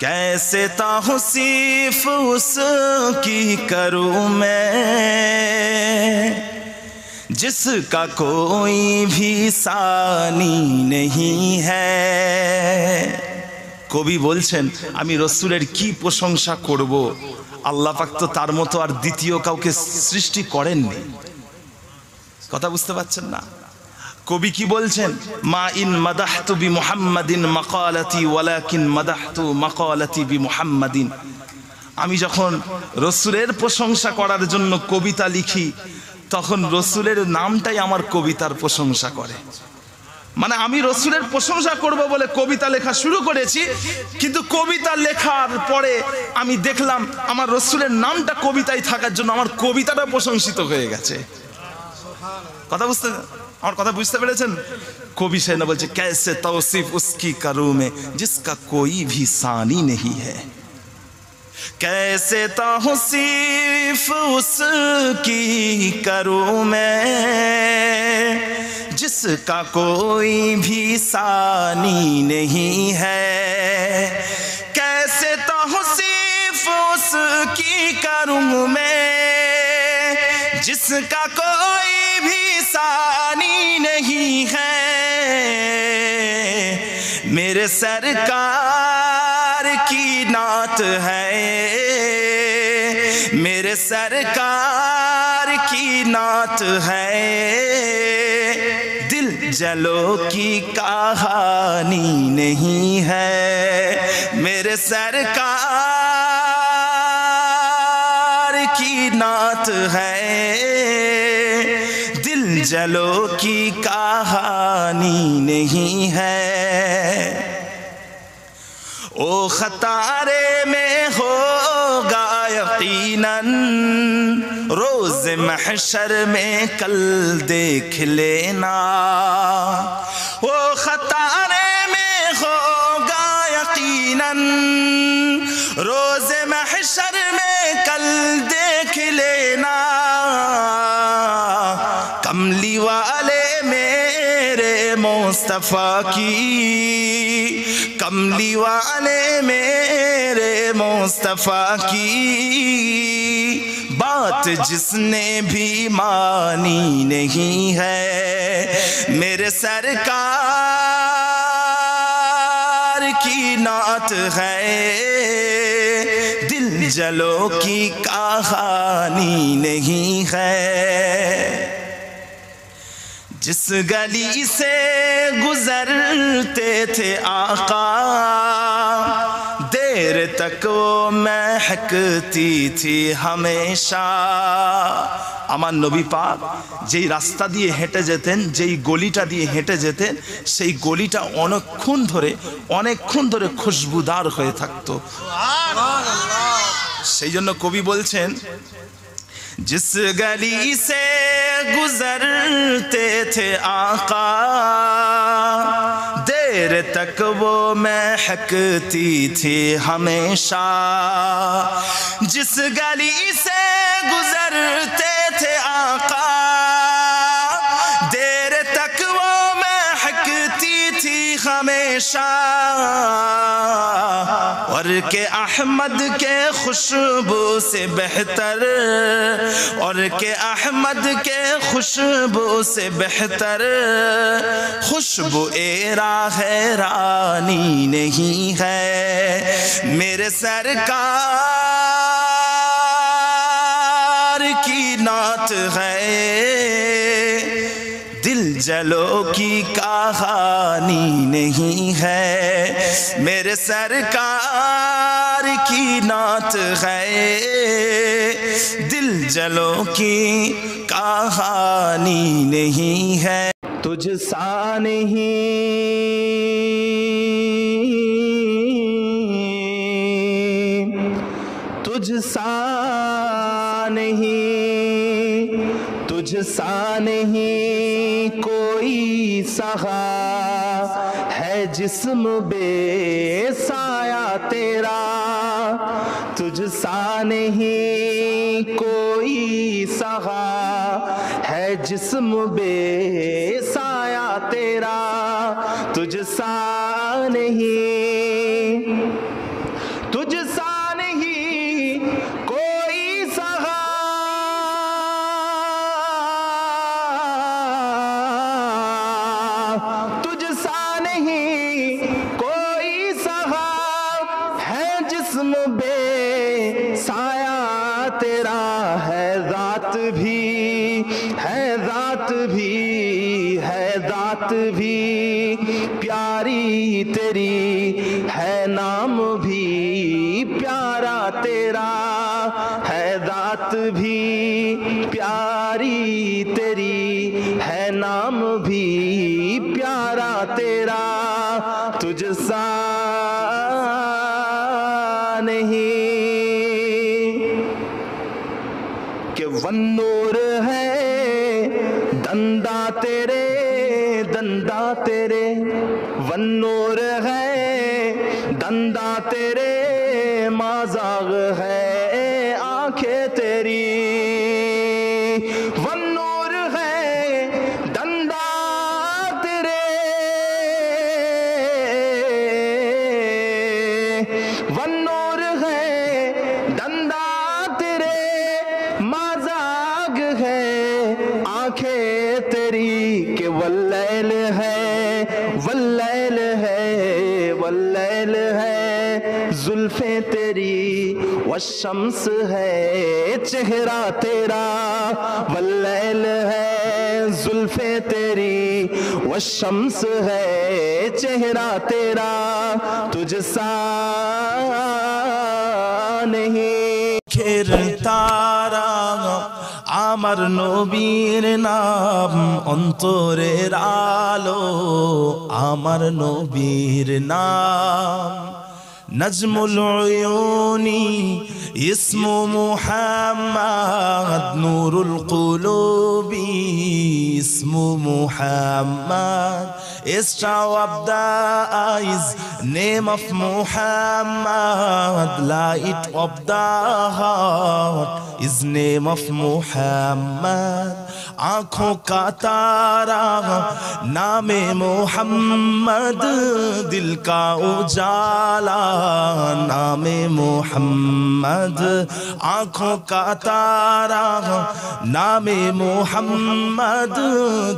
कैसे ताहुसीफ उसकी करूं मैं जिसका कोई भी सानी नहीं है। কবি বলছেন আমি রসুলের কি প্রশংসা করব, আল্লাহ পাক তো তার মতো আর দ্বিতীয় কাউকে সৃষ্টি করেননি। কথা বুঝতে পারছেন না? কবি কি বলছেন, মা ইন মাদাহতু বি মুহাম্মাদিন মাকালাতি ওয়ালাকিন মাদাহতু মাকালাতি বি মুহাম্মাদিন। আমি যখন রসুলের প্রশংসা করার জন্য কবিতা লিখি তখন রসুলের নামটাই আমার কবিতার প্রশংসা করে। মানে আমি রসুলের প্রশংসা করব বলে কবিতা লেখা শুরু করেছি, কিন্তু কবিতা লেখার পরে আমি দেখলাম আমার রসুলের নামটা কবিতায় থাকার জন্য আমার কবিতাটা প্রশংসিত হয়ে গেছে। কথা বুঝতে, আমার কথা বুঝতে পেরেছেন? কবি সেনা বলছে कैसे तौसीफ उसकी करूं मैं जिसका कोई भी सानी नहीं है। कैसे तौसीफ उसकी करूं मैं जिसका कोई भी सानी नहीं है। कैसे तौसीफ उसकी करूं मैं जिसका कोई भी सानी नहीं है। मेरे सरकार की नात है, मेरे सरकार की नात है, दिल जलो की कहानी नहीं है। मेरे सरकार की नात है, दिल जलो की कहानी नहीं है। ओ खतारे में होगा यकीनन रोज महशर में कल देख लेना। ओ खतारे में होगा यकीनन रोज महशर में कल देख लेना। कमली वाले मेरे मुस्तफा की, कमली वाले मेरे मुस्तफा की बात जिसने भी मानी नहीं है। मेरे सरकार की नात है, दिल जलो की कहानी नहीं है। जिस गली से गुजरते थे आका देर तक वो महकती थी हमेशा। আমার নবী পাক যেই রাস্তা দিয়ে হেঁটে যেতেন, যেই গলিটা দিয়ে হেঁটে যেতেন, সেই গলিটা অনেকক্ষণ ধরে খুশবুদার হয়ে থাকতো। সেই জন্য কবি বলছেন जिस गली से गुजरते थे आका देर तक वो महकती थी हमेशा। जिस गली से गुजरते थे आका देर तक वो महकती थी हमेशा। और के अहमद के खुशबू से बेहतर, और के अहमद के खुशबू से बेहतर खुशबू एरा हैरानी नहीं है। मेरे सरकार की नात है, दिल जलो की कहानी नहीं है। मेरे सरकार की नात है, दिल जलो की कहानी नहीं है। तुझ सा नहीं, तुझ सा नहीं, तुझ सा नहीं कोई सहा है जिस्म बेसाया तेरा। तुझ सा नहीं कोई सहा है जिस्म बेसाया तेरा। तुझ सा नहीं जिस्म बे साया तेरा है, ज़ात भी है, ज़ात भी है, ज़ात भी प्यारी तेरी है, नाम भी प्यारा तेरा है, ज़ात भी प्यारी तेरी है, नाम भी प्यारा तेरा तुझसा नहीं कि वन्नूर है दंदा तेरे, दंदा तेरे, वन्नूर है दंदा तेरे, माज़ाग है आंखें तेरी, वन्नूर है दंदा तेरे, वन्नूर है दंदा तेरे, माज़ाग है आंखें तेरी, के वल्लैल है, वल्लैल है, वल्लैल है जुल्फे तेरी, वशम्स है चेहरा तेरा, वल्लैल है जुल्फे तेरी, वशम्स है चेहरा तेरा तुझसा नहीं। खेर तारा আমার নবীর নাম, অন্তরের আলো আমার নবীর নাম, Nazmul উয়ুনি ইসমু Muhammad, Nurul কুলুবি ইসমু Muhammad, Star of the eyes, name of Muhammad, light of the heart is name of Muhammad, आँखों का तारा नामे मोहम्मद, दिल का उजाला नामे मोहम्मद, आँखों का तारा नामे मोहम्मद,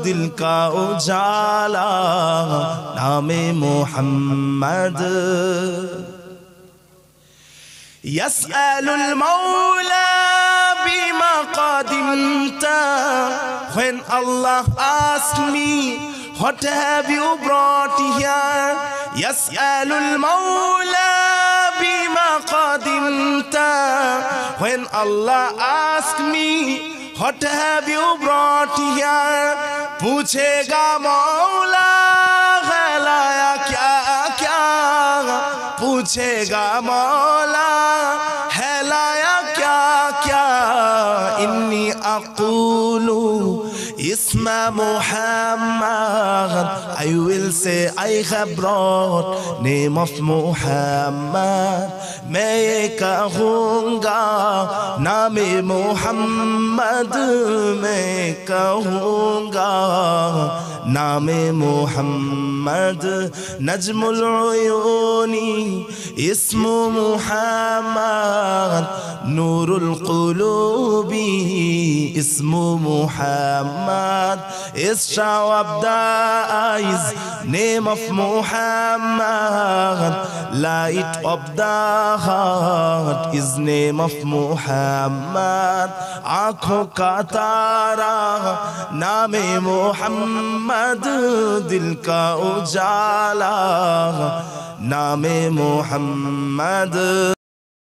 दिल का उजाला नामे मोहम्मद। यस्अलुल मौला बिमा qadimta, when Allah asked me what have you brought here, yas'alul mawla bima qadimta, when Allah asked me what have you brought here, पूछेगा मौला है लाया क्या क्या, पूछेगा मौला है लाया क्या क्या, इन्नी अक़ूलु Isma Muhammad, I will say I have brought name of Muhammad, मैं ये कहूँगा नामे Muhammad, मैं कहूँगा नामे Muhammad, नजमुल उयूनी इस्मु Muhammad, नूरुल क़ुलूबी इस्मु Muhammad, Star of the eyes, name of Muhammad, light of the heart is name of Muhammad, आँखों का तारा नामे Muhammad, दिल का उजाला नामे Muhammad।